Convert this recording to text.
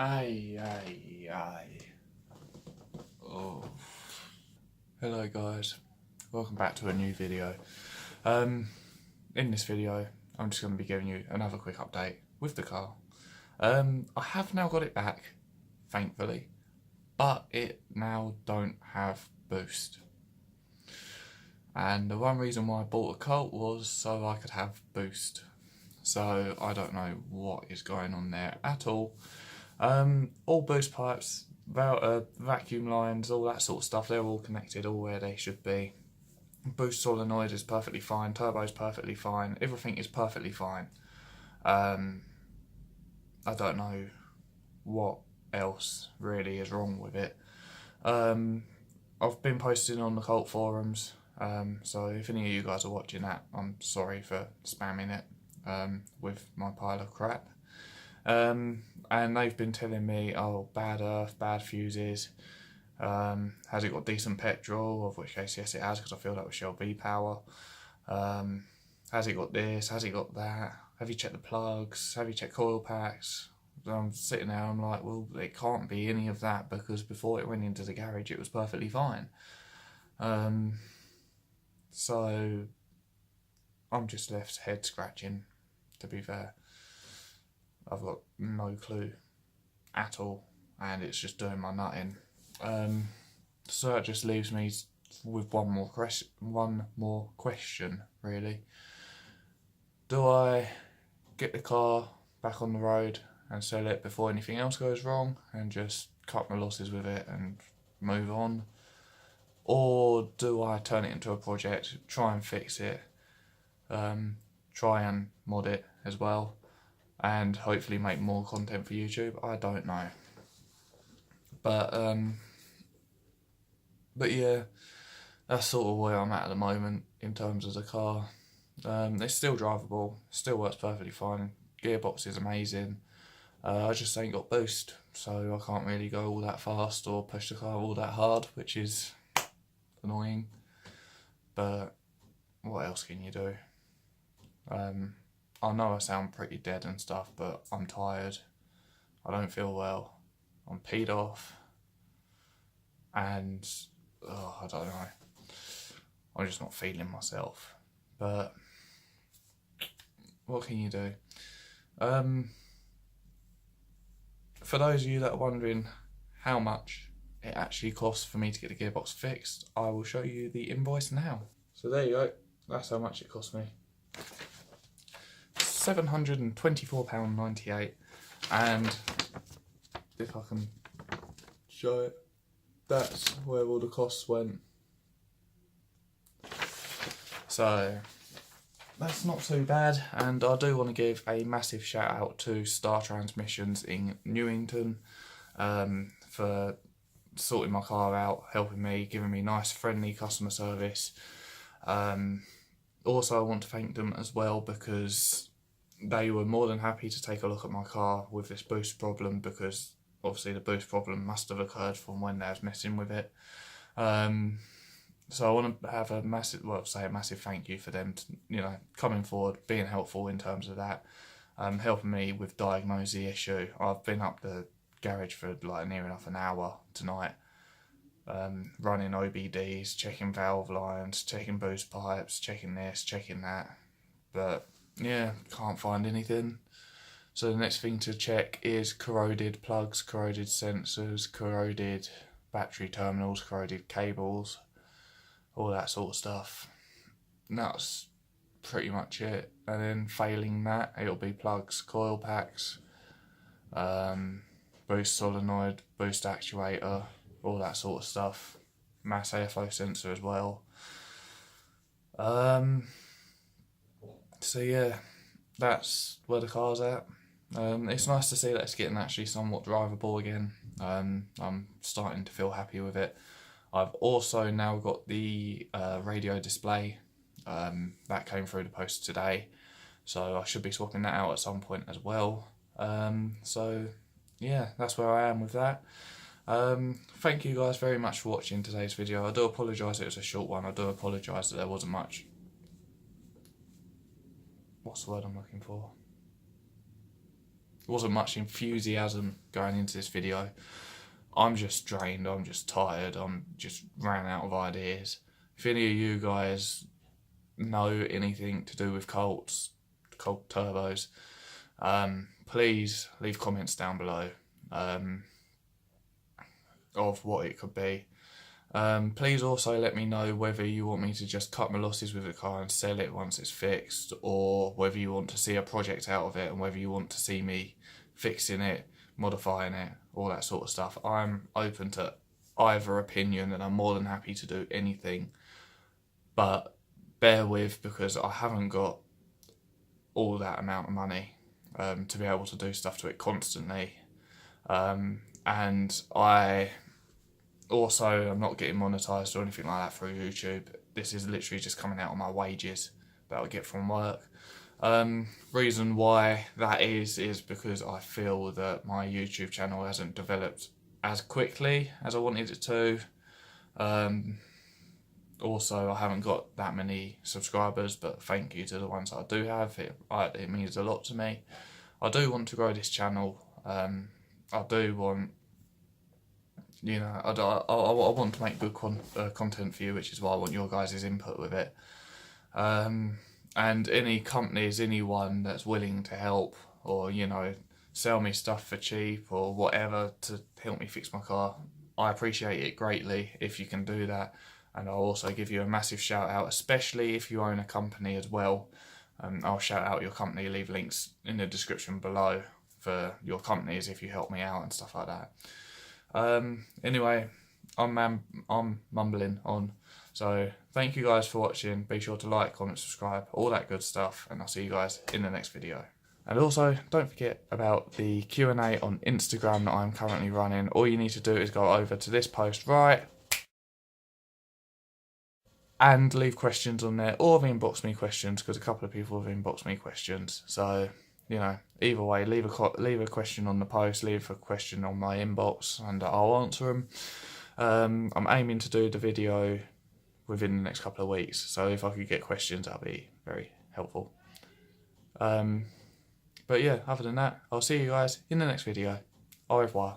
Aye, aye, aye. Oh. Hello guys, welcome back to a new video. In this video, I'm just going to be giving you another quick update with the car. I have now got it back, thankfully, but it now don't have boost. And the one reason why I bought a Colt was so I could have boost. So I don't know what is going on there at all. All boost pipes, vacuum lines, all that sort of stuff, they're all connected all where they should be. Boost solenoid is perfectly fine, turbo is perfectly fine, everything is perfectly fine. I don't know what else really is wrong with it. I've been posting on the Colt forums, so if any of you guys are watching that, I'm sorry for spamming it with my pile of crap. And they've been telling me, oh, bad earth, bad fuses, has it got decent petrol, of which case yes it has, because I filled up with Shell V-Power. Has it got this, has it got that, have you checked the plugs, have you checked coil packs? I'm sitting there, I'm like, well, it can't be any of that, because before it went into the garage it was perfectly fine. So I'm just left head scratching, to be fair. I've got no clue at all, and it's just doing my nutting. So it just leaves me with one more question, really. Do I get the car back on the road and sell it before anything else goes wrong and just cut my losses with it and move on? Or do I turn it into a project, try and fix it, try and mod it as well, and hopefully make more content for YouTube? I don't know. But yeah, that's sort of where I'm at the moment in terms of the car. It's still drivable, still works perfectly fine, gearbox is amazing. I just ain't got boost, so I can't really go all that fast or push the car all that hard, which is annoying. But what else can you do? I know I sound pretty dead and stuff, but I'm tired, I don't feel well, I'm peed off, and I don't know, I'm just not feeling myself. But what can you do? For those of you that are wondering how much it actually costs for me to get the gearbox fixed, I will show you the invoice now. So there you go, that's how much it cost me. £724.98, and if I can show it, that's where all the costs went. So that's not too bad, and I do want to give a massive shout out to Star Transmissions in Newington for sorting my car out, helping me, giving me nice friendly customer service. Also I want to thank them as well, because they were more than happy to take a look at my car with this boost problem, because obviously the boost problem must have occurred from when they was messing with it. So I want to have a massive thank you for them, coming forward, being helpful in terms of that, helping me with diagnose the issue. I've been up the garage for like near enough an hour tonight, running OBDs, checking valve lines, checking boost pipes, checking this, checking that, but yeah, can't find anything. So the next thing to check is corroded plugs, corroded sensors, corroded battery terminals, corroded cables, all that sort of stuff. And that's pretty much it. And then failing that, it'll be plugs, coil packs, boost solenoid, boost actuator, all that sort of stuff. Mass AFO sensor as well. So yeah, that's where the car's at. It's nice to see that it's getting actually somewhat drivable again. I'm starting to feel happy with it. I've also now got the radio display that came through the post today, so I should be swapping that out at some point as well. So yeah, that's where I am with that. Thank you guys very much for watching today's video. I do apologise it was a short one. I do apologise that there wasn't much, what's the word I'm looking for? wasn't much enthusiasm going into this video. I'm just drained, I'm just tired, I'm just ran out of ideas. If any of you guys know anything to do with Colt turbos, please leave comments down below of what it could be. Please also let me know whether you want me to just cut my losses with the car and sell it once it's fixed, or whether you want to see a project out of it and whether you want to see me fixing it, modifying it, all that sort of stuff. I'm open to either opinion and I'm more than happy to do anything, but bear with, because I haven't got all that amount of money to be able to do stuff to it constantly, and I'm not getting monetized or anything like that through YouTube. This is literally just coming out of my wages that I get from work. Reason why that is because I feel that my YouTube channel hasn't developed as quickly as I wanted it to. Also, I haven't got that many subscribers, but thank you to the ones that I do have. It means a lot to me. I do want to grow this channel. I do want, you know, I want to make good content for you, which is why I want your guys' input with it. And any companies, anyone that's willing to help, or, you know, sell me stuff for cheap or whatever to help me fix my car, I appreciate it greatly if you can do that. And I'll also give you a massive shout out, especially if you own a company as well. I'll shout out your company, leave links in the description below for your companies if you help me out and stuff like that. Anyway, I'm mumbling on. So thank you guys for watching. Be sure to like, comment, subscribe, all that good stuff, and I'll see you guys in the next video. And also, don't forget about the Q&A on Instagram that I'm currently running. All you need to do is go over to this post right and leave questions on there, or inbox me questions, because a couple of people have inboxed me questions. So, you know, either way, leave a question on the post, leave a question on my inbox, and I'll answer them. I'm aiming to do the video within the next couple of weeks, so if I could get questions, that'd be very helpful. But yeah, other than that, I'll see you guys in the next video. Au revoir.